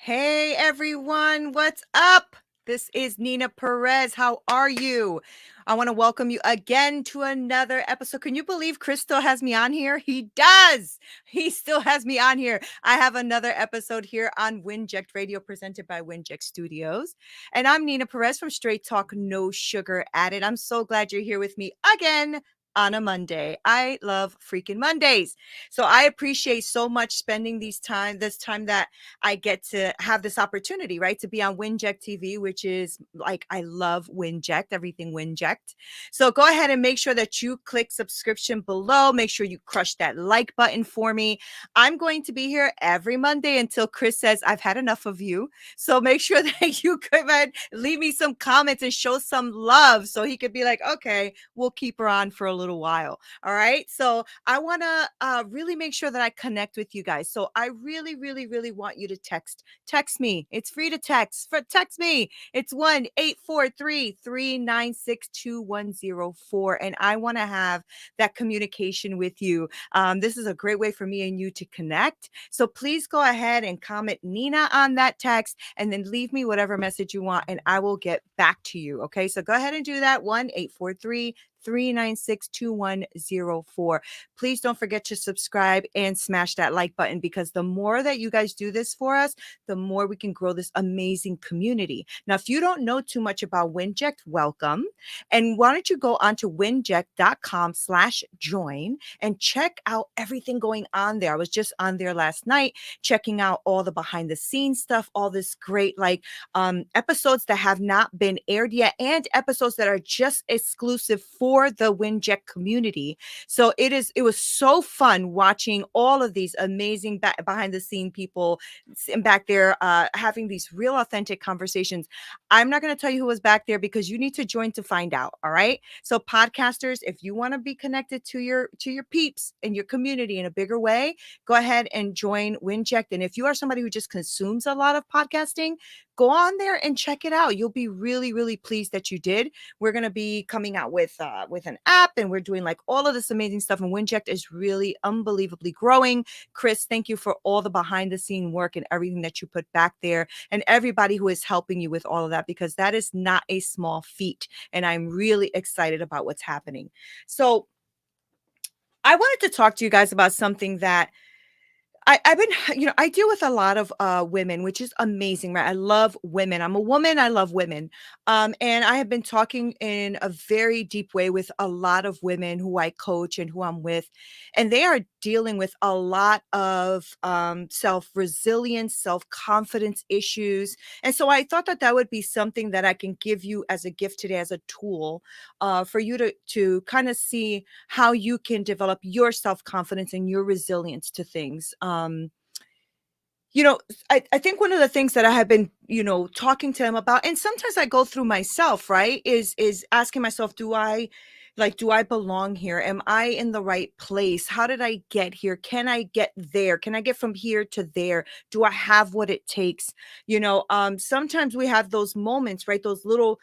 Hey everyone, what's up? This is Neena Perez. How are you? I want to welcome you again to another episode. Can you believe Chris still has me on here? He does. He still has me on here. I have another episode here on WINJECT Radio presented by WINJECT Studios. And I'm Neena Perez from Straight Talk No Sugar Added. I'm so glad you're here with me again on a Monday. I love freaking Mondays. So I appreciate so much spending this time that I get to have this opportunity, right? To be on WINJECT TV, which is like, I love WINJECT, everything WINJECT. So go ahead and make sure that you click subscription below. Make sure you crush that like button for me. I'm going to be here every Monday until Chris says, I've had enough of you. So make sure that you come and leave me some comments and show some love so he could be like, okay, we'll keep her on for a little while. All right. So I want to really make sure that I connect with you guys. So I really, really, really want you to text me. It's free to text me. It's 1-843-396-2104. And I want to have that communication with you. This is a great way for me and you to connect. So please go ahead and comment Neena on that text and then leave me whatever message you want and I will get back to you. Okay. So go ahead and do that. 1-843-396-2104. Please don't forget to subscribe and smash that like button because the more that you guys do this for us, the more we can grow this amazing community. Now, if you don't know too much about WINJECT, welcome. And why don't you go on to winject.com/join and check out everything going on there. I was just on there last night checking out all the behind the scenes stuff, all this great episodes that have not been aired yet and episodes that are just exclusive for the WINJECT community. So it was so fun watching all of these amazing behind the scene people back there having these real authentic conversations. I'm not going to tell you who was back there because you need to join to find out. All right. So podcasters, if you want to be connected to your peeps and your community in a bigger way, go ahead and join WINJECT. And if you are somebody who just consumes a lot of podcasting, go on there and check it out. You'll be really, really pleased that you did. We're going to be coming out with an app and we're doing like all of this amazing stuff. And WINJECT is really unbelievably growing. Chris, thank you for all the behind the scene work and everything that you put back there and everybody who is helping you with all of that, because that is not a small feat. And I'm really excited about what's happening. So I wanted to talk to you guys about something that I've been, I deal with a lot of women, which is amazing, right? I love women. I'm a woman. I love women. And I have been talking in a very deep way with a lot of women who I coach and who I'm with. And they are dealing with a lot of self-resilience, self-confidence issues. And so I thought that that would be something that I can give you as a gift today, as a tool for you to kind of see how you can develop your self-confidence and your resilience to things. You know, I think one of the things that I have been, talking to them about, and sometimes I go through myself, right, is asking myself, do I belong here? Am I in the right place? How did I get here? Can I get there? Can I get from here to there? Do I have what it takes? Sometimes we have those moments, right? Those little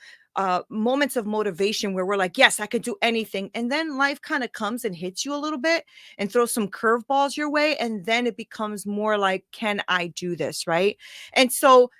moments of motivation where we're like, yes, I could do anything. And then life kind of comes and hits you a little bit and throws some curveballs your way. And then it becomes more like, can I do this? Right. And so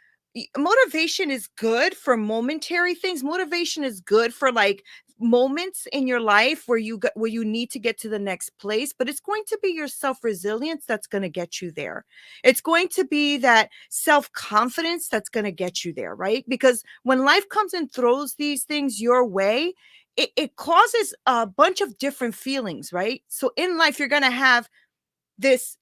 motivation is good for momentary things. Motivation is good for like moments in your life where where you need to get to the next place, but it's going to be your self-resilience that's going to get you there. It's going to be that self-confidence that's going to get you there, right? Because when life comes and throws these things your way, it causes a bunch of different feelings, right? So in life, you're going to have this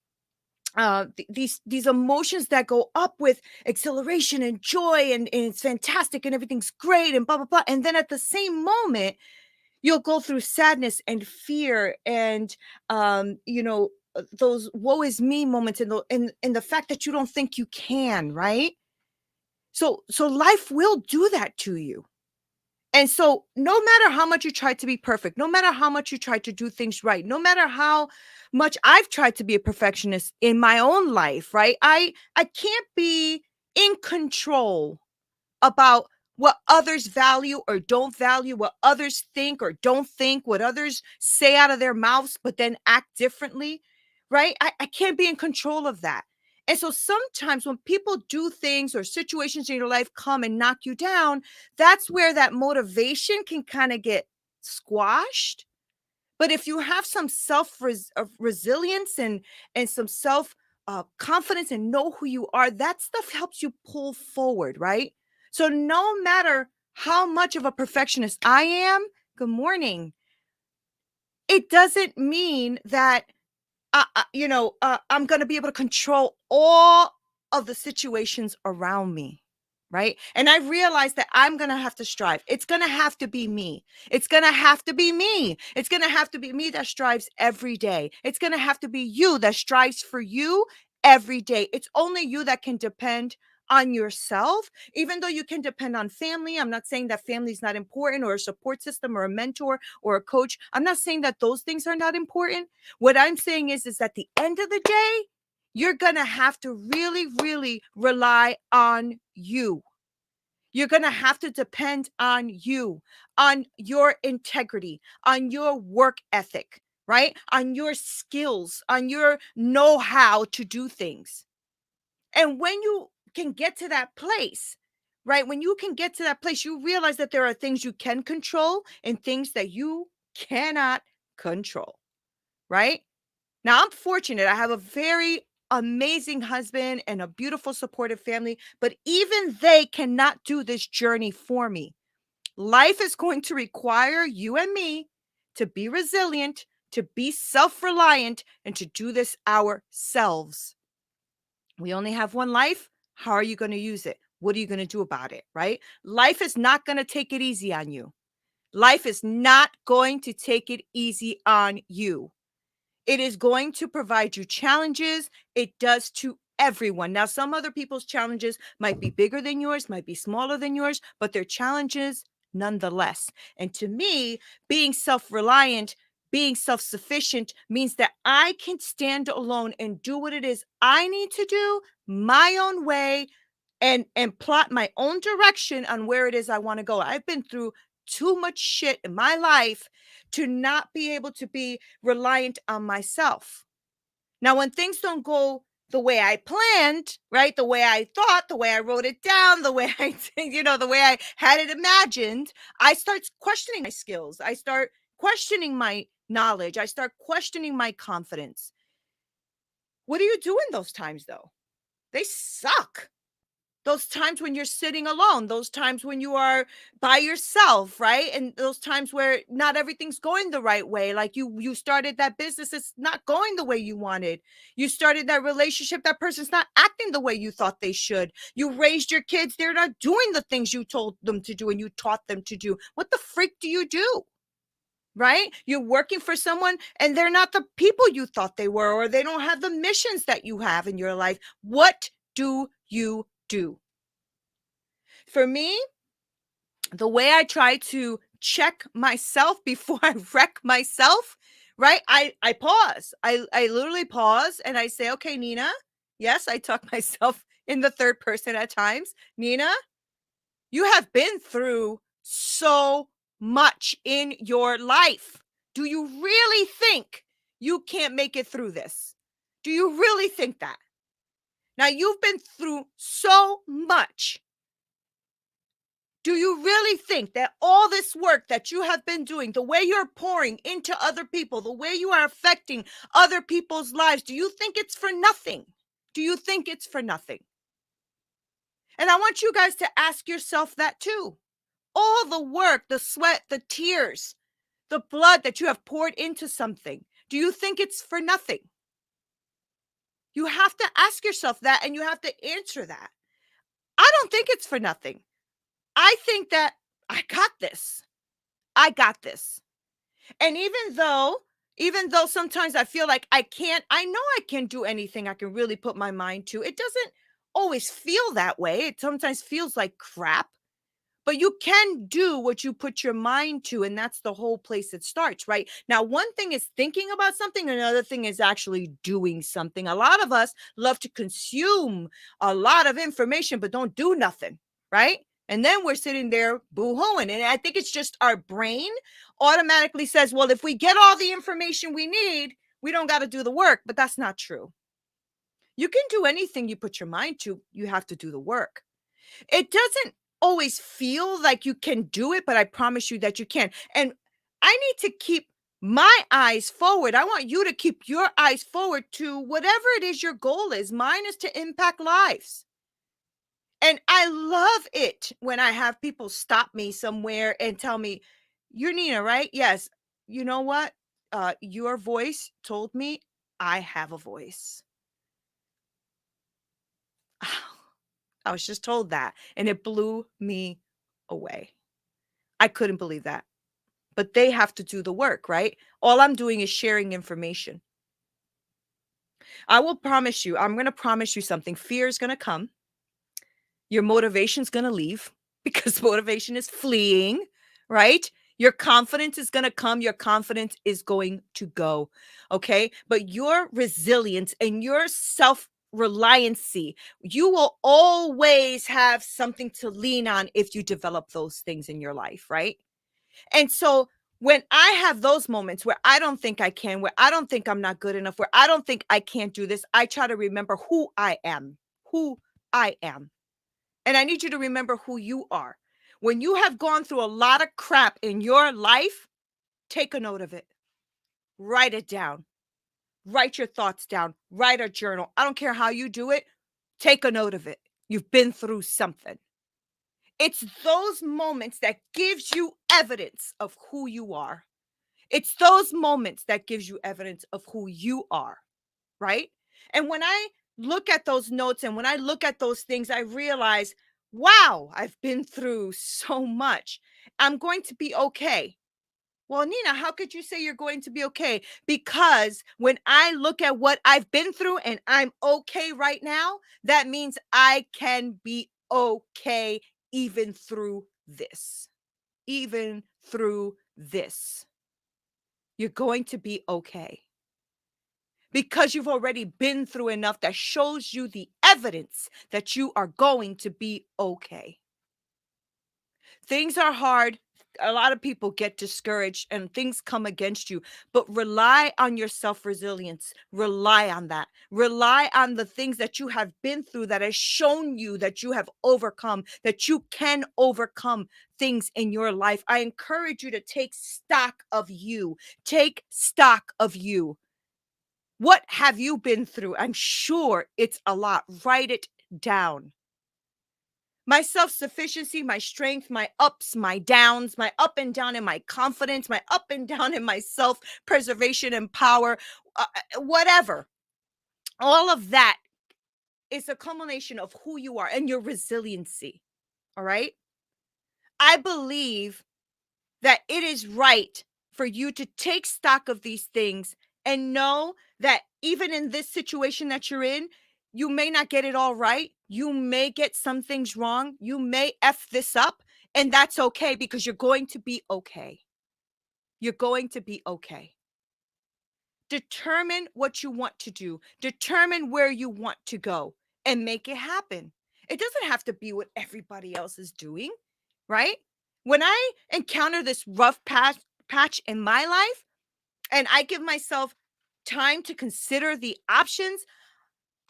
these emotions that go up with exhilaration and joy and it's fantastic and everything's great and blah blah blah, and then at the same moment you'll go through sadness and fear and those woe is me moments and the fact that you don't think you can, right? So life will do that to you. And so no matter how much you try to be perfect, no matter how much you try to do things right, no matter how much I've tried to be a perfectionist in my own life, right? I can't be in control about what others value or don't value, what others think or don't think, what others say out of their mouths, but then act differently, right? I can't be in control of that. And so sometimes when people do things or situations in your life come and knock you down, that's where that motivation can kind of get squashed. But if you have some resilience and some self confidence and know who you are, that stuff helps you pull forward, right? So no matter how much of a perfectionist I am, good morning, it doesn't mean that I'm going to be able to control all of the situations around me. Right. And I realized that I'm going to have to strive. It's going to have to be me. It's going to have to be me. It's going to have to be me that strives every day. It's going to have to be you that strives for you every day. It's only you that can depend on yourself, even though you can depend on family. I'm not saying that family is not important, or a support system, or a mentor, or a coach. I'm not saying that those things are not important. What I'm saying is at the end of the day, you're going to have to really, really rely on you. You're going to have to depend on you, on your integrity, on your work ethic, right? On your skills, on your know-how to do things. And when you can get to that place, right? When you can get to that place, you realize that there are things you can control and things that you cannot control, right? Now, I'm fortunate. I have a very amazing husband and a beautiful, supportive family, but even they cannot do this journey for me. Life is going to require you and me to be resilient, to be self reliant, and to do this ourselves. We only have one life. How are you going to use it? What are you going to do about it? Right? Life is not going to take it easy on you. Life is not going to take it easy on you. It is going to provide you challenges. It does to everyone. Now, some other people's challenges might be bigger than yours, might be smaller than yours, but they're challenges nonetheless. And to me, being self-reliant, being self-sufficient means that I can stand alone and do what it is I need to do my own way, and plot my own direction on where it is I want to go. I've been through too much shit in my life to not be able to be reliant on myself. Now, when things don't go the way I planned, right? The way I thought, the way I wrote it down, the way the way I had it imagined, I start questioning my skills. I start questioning my knowledge. I start questioning my confidence. What do you do in those times, though? They suck. Those times when you're sitting alone, those times when you are by yourself, right? And those times where not everything's going the right way. Like you started that business, it's not going the way you wanted. You started that relationship, that person's not acting the way you thought they should. You raised your kids, they're not doing the things you told them to do and you taught them to do. What the freak do you do? Right? You're working for someone and they're not the people you thought they were, or they don't have the missions that you have in your life. What do you do? For me, the way I try to check myself before I wreck myself, right? I pause. I literally pause and I say, okay, Neena, yes, I talk myself in the third person at times. Neena, you have been through so much in your life. Do you really think you can't make it through this? Do you really think that? Now, you've been through so much. Do you really think that all this work that you have been doing, the way you're pouring into other people, the way you are affecting other people's lives, do you think it's for nothing? Do you think it's for nothing? And I want you guys to ask yourself that too. All the work, the sweat, the tears, the blood that you have poured into something, do you think it's for nothing? You have to ask yourself that, and you have to answer that. I don't think it's for nothing. I think that I got this. I got this. And even though sometimes I feel like I know I can't do anything I can really put my mind to. It doesn't always feel that way. It sometimes feels like crap. But you can do what you put your mind to, and that's the whole place it starts, right? Now, one thing is thinking about something, another thing is actually doing something. A lot of us love to consume a lot of information, but don't do nothing, right? And then we're sitting there boo-hooing. And I think it's just our brain automatically says, well, if we get all the information we need, we don't got to do the work. But that's not true. You can do anything you put your mind to. You have to do the work. It doesn't always feel like you can do it, but I promise you that you can. And I need to keep my eyes forward. I want you to keep your eyes forward to whatever it is your goal is. Mine is to impact lives. And I love it when I have people stop me somewhere and tell me, "You're Neena, right?" "Yes." "You know what? Your voice told me I have a voice." I was just told that, and it blew me away. I couldn't believe that. But they have to do the work, right? All I'm doing is sharing information. I will promise you, I'm going to promise you something. Fear is going to come. Your motivation's going to leave because motivation is fleeing, right? Your confidence is going to come. Your confidence is going to go. Okay. But your resilience and your self reliancy, you will always have something to lean on if you develop those things in your life, right? And so when I have those moments where I don't think I can, where I don't think I'm not good enough, where I don't think I can't do this, I try to remember who I am. And I need you to remember who you are. When you have gone through a lot of crap in your life, take a note of it. Write it down. Write your thoughts down. Write a journal. I don't care how you do it. Take a note of it. You've been through something. It's those moments that gives you evidence of who you are. It's those moments that gives you evidence of who you are, right? And when I look at those notes and when I look at those things, I realize, wow, I've been through so much. I'm going to be okay. Well, Neena, how could you say you're going to be okay? Because when I look at what I've been through and I'm okay right now, that means I can be okay even through this. Even through this. You're going to be okay because you've already been through enough that shows you the evidence that you are going to be okay. Things are hard. A lot of people get discouraged and things come against you, but rely on your self resilience. Rely on that. Rely on the things that you have been through that has shown you that you have overcome, that you can overcome things in your life. I encourage you to take stock of you. Take stock of you. What have you been through? I'm sure it's a lot. Write it down. My self sufficiency, my strength, my ups, my downs, my up and down in my confidence, my up and down in my self preservation and power, whatever. All of that is a culmination of who you are and your resiliency. All right. I believe that it is right for you to take stock of these things and know that even in this situation that you're in, you may not get it all right. You may get some things wrong. You may F this up, and that's okay because you're going to be okay. You're going to be okay. Determine what you want to do, determine where you want to go, and make it happen. It doesn't have to be what everybody else is doing, right? When I encounter this rough patch in my life and I give myself time to consider the options,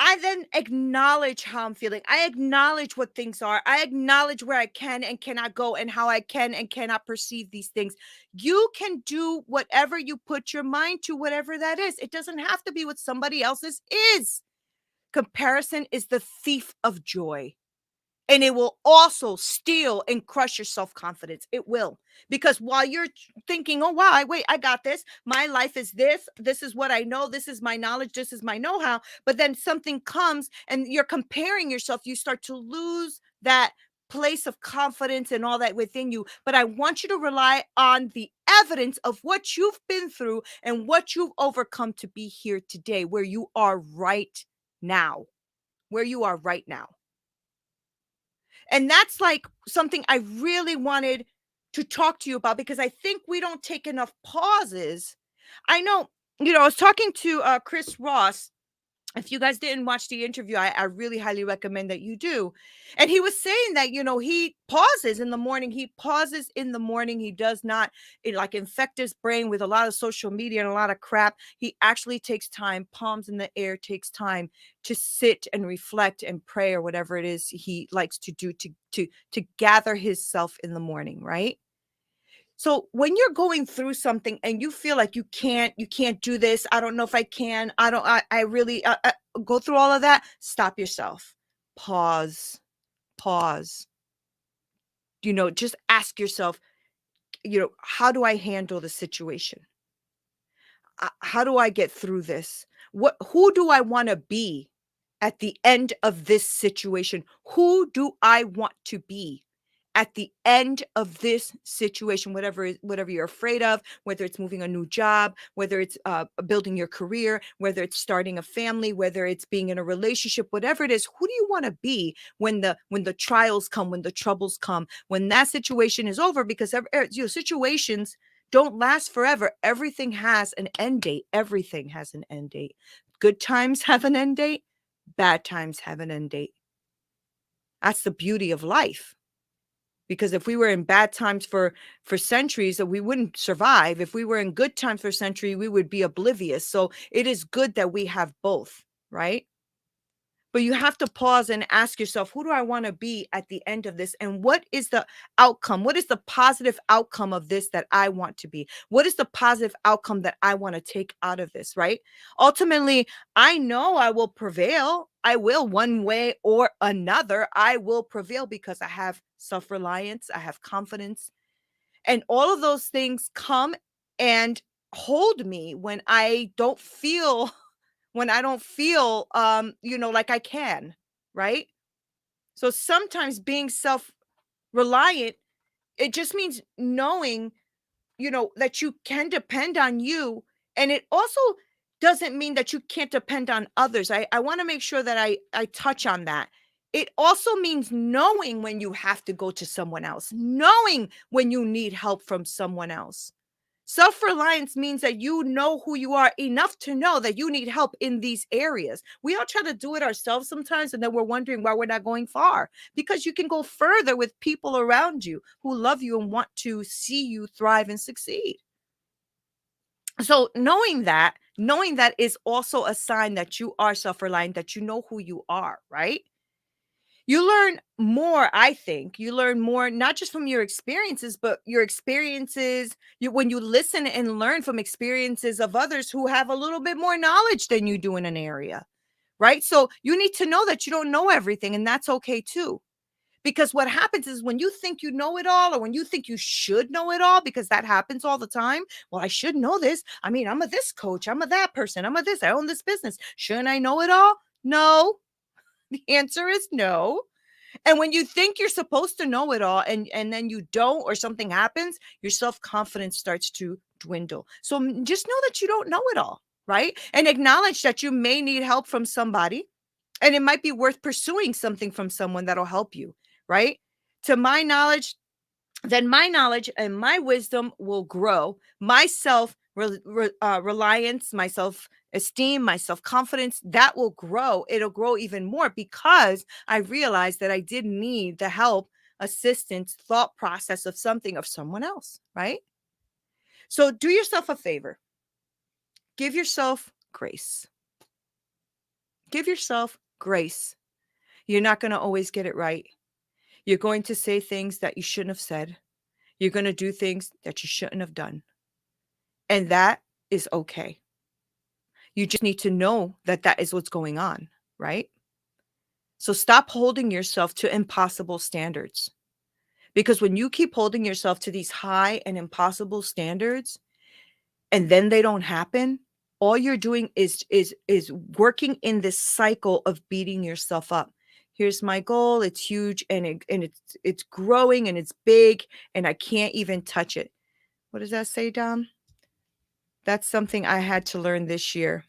I then acknowledge how I'm feeling. I acknowledge what things are. I acknowledge where I can and cannot go and how I can and cannot perceive these things. You can do whatever you put your mind to, whatever that is. It doesn't have to be what somebody else's is. Comparison is the thief of joy. And it will also steal and crush your self-confidence. It will. Because while you're thinking, oh, wow, wait, I got this. My life is this. This is what I know. This is my knowledge. This is my know-how. But then something comes and you're comparing yourself. You start to lose that place of confidence and all that within you. But I want you to rely on the evidence of what you've been through and what you've overcome to be here today, where you are right now. Where you are right now. And that's like something I really wanted to talk to you about because I think we don't take enough pauses. I know, I was talking to Chris Ross, If you guys didn't watch the interview, I really highly recommend that you do. And he was saying that, he pauses in the morning. He pauses in the morning. He does not like infect his brain with a lot of social media and a lot of crap. He actually takes time, palms in the air, takes time to sit and reflect and pray or whatever it is he likes to do to gather himself in the morning, right? So when you're going through something and you feel like you can't do this, I don't know if I can, I really go through all of that, stop yourself. Pause, pause. Just ask yourself, how do I handle the situation? How do I get through this? Who do I want to be at the end of this situation? Who do I want to be at the end of this situation? Whatever you're afraid of, whether it's moving a new job, whether it's building your career, whether it's starting a family, whether it's being in a relationship, whatever it is, who do you want to be when the trials come, when the troubles come, when that situation is over? Because situations don't last forever. Everything has an end date. Everything has an end date. Good times have an end date. Bad times have an end date. That's the beauty of life. Because if we were in bad times for centuries, we wouldn't survive. If we were in good times for a century, we would be oblivious. So it is good that we have both, right? But you have to pause and ask yourself, who do I want to be at the end of this? And what is the outcome? What is the positive outcome of this that I want to be? What is the positive outcome that I want to take out of this, right? Ultimately, I know I will prevail. I will, one way or another. I will prevail because I have self-reliance, I have confidence, and all of those things come and hold me when I don't feel like I can, right? So sometimes being self-reliant, it just means knowing, that you can depend on you, and it also doesn't mean that you can't depend on others. I want to make sure that I touch on that. It also means knowing when you have to go to someone else, knowing when you need help from someone else. Self-reliance means that you know who you are enough to know that you need help in these areas. We all try to do it ourselves sometimes, and then we're wondering why we're not going far, because you can go further with people around you who love you and want to see you thrive and succeed. So knowing that is also a sign that you are self-reliant, that you know who you are, right? You learn more, I think. You learn more not just from your experiences, but your experiences, when you listen and learn from experiences of others who have a little bit more knowledge than you do in an area, right? So you need to know that you don't know everything, and that's okay too. Because what happens is when you think you know it all, or when you think you should know it all, because that happens all the time. Well, I should know this. I mean, I'm a this coach, I'm a that person, I'm a this, I own this business. Shouldn't I know it all? No. The answer is no. And when you think you're supposed to know it all, and then you don't, or something happens, your self-confidence starts to dwindle. So just know that you don't know it all, right? And acknowledge that you may need help from somebody, and it might be worth pursuing something from someone that'll help you, right? To my knowledge, then my knowledge and my wisdom will grow. My reliance, my self esteem, my self confidence, that will grow. It'll grow even more because I realized that I did need the help, assistance, thought process of someone else, right? So do yourself a favor. Give yourself grace. Give yourself grace. You're not going to always get it right. You're going to say things that you shouldn't have said. You're going to do things that you shouldn't have done. And that is okay. You just need to know that that is what's going on, right? So stop holding yourself to impossible standards. Because when you keep holding yourself to these high and impossible standards, and then they don't happen, all you're doing is working in this cycle of beating yourself up. Here's my goal, it's huge, and it's growing, and it's big, and I can't even touch it. What does that say, Dom? That's something I had to learn this year.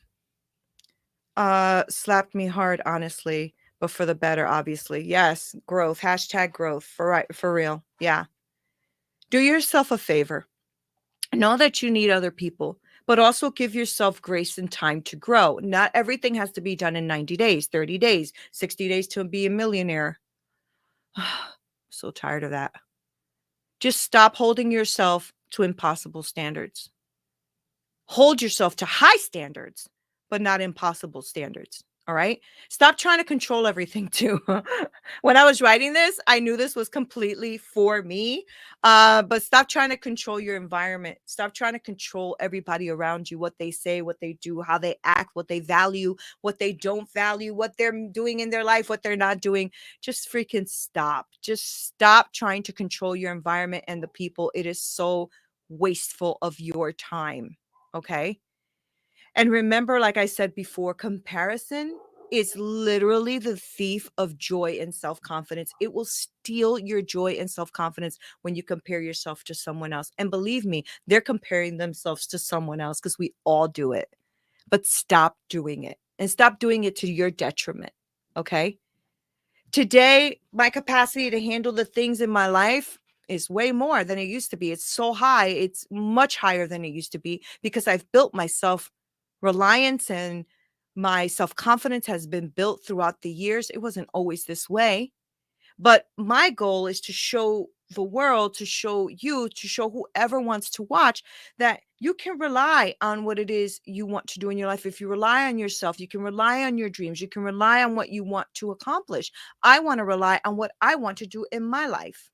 Slapped me hard, honestly, but for the better, obviously. Yes, growth, hashtag growth, for real. Yeah. Do yourself a favor. Know that you need other people, but also give yourself grace and time to grow. Not everything has to be done in 90 days, 30 days, 60 days to be a millionaire. So tired of that. Just stop holding yourself to impossible standards. Hold yourself to high standards, but not impossible standards. All right. Stop trying to control everything too. When I was writing this, I knew this was completely for me. But stop trying to control your environment. Stop trying to control everybody around you, what they say, what they do, how they act, what they value, what they don't value, what they're doing in their life, what they're not doing. Just freaking stop. Just stop trying to control your environment and the people. It is so wasteful of your time. Okay. And remember, like I said before, comparison is literally the thief of joy and self-confidence. It will steal your joy and self-confidence when you compare yourself to someone else. And believe me, they're comparing themselves to someone else because we all do it. But stop doing it and stop doing it to your detriment. Okay. Today, my capacity to handle the things in my life is way more than it used to be. It's so high. It's much higher than it used to be because I've built my self-reliance and my self-confidence has been built throughout the years. It wasn't always this way. But my goal is to show the world, to show you, to show whoever wants to watch that you can rely on what it is you want to do in your life. If you rely on yourself, you can rely on your dreams. You can rely on what you want to accomplish. I want to rely on what I want to do in my life.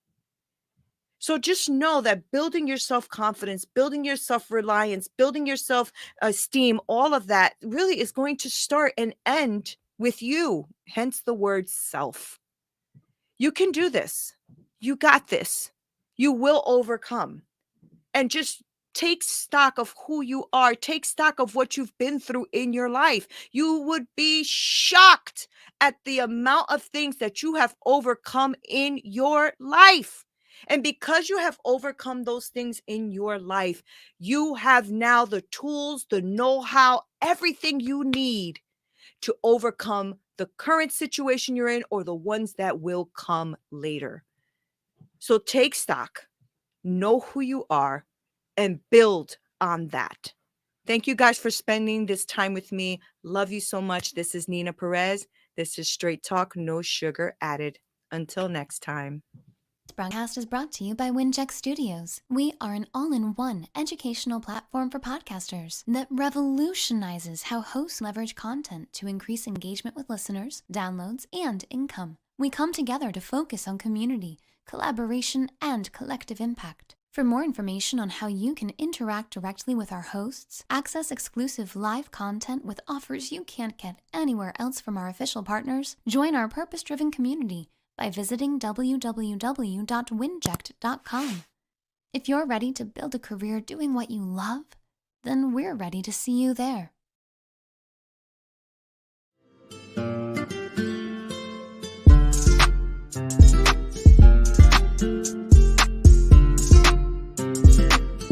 So just know that building your self-confidence, building your self-reliance, building your self-esteem, all of that really is going to start and end with you, hence the word self. You can do this. You got this. You will overcome. And just take stock of who you are. Take stock of what you've been through in your life. You would be shocked at the amount of things that you have overcome in your life. And because you have overcome those things in your life, you have now the tools, the know-how, everything you need to overcome the current situation you're in or the ones that will come later. So take stock, know who you are, and build on that. Thank you guys for spending this time with me. Love you so much. This is Neena Perez. This is Straight Talk, no sugar added. Until next time. This broadcast is brought to you by WINJECT Studios. We are an all-in-one educational platform for podcasters that revolutionizes how hosts leverage content to increase engagement with listeners, downloads, and income. We come together to focus on community, collaboration, and collective impact. For more information on how you can interact directly with our hosts, access exclusive live content with offers you can't get anywhere else from our official partners, join our purpose-driven community by visiting www.winject.com. If you're ready to build a career doing what you love, then we're ready to see you there.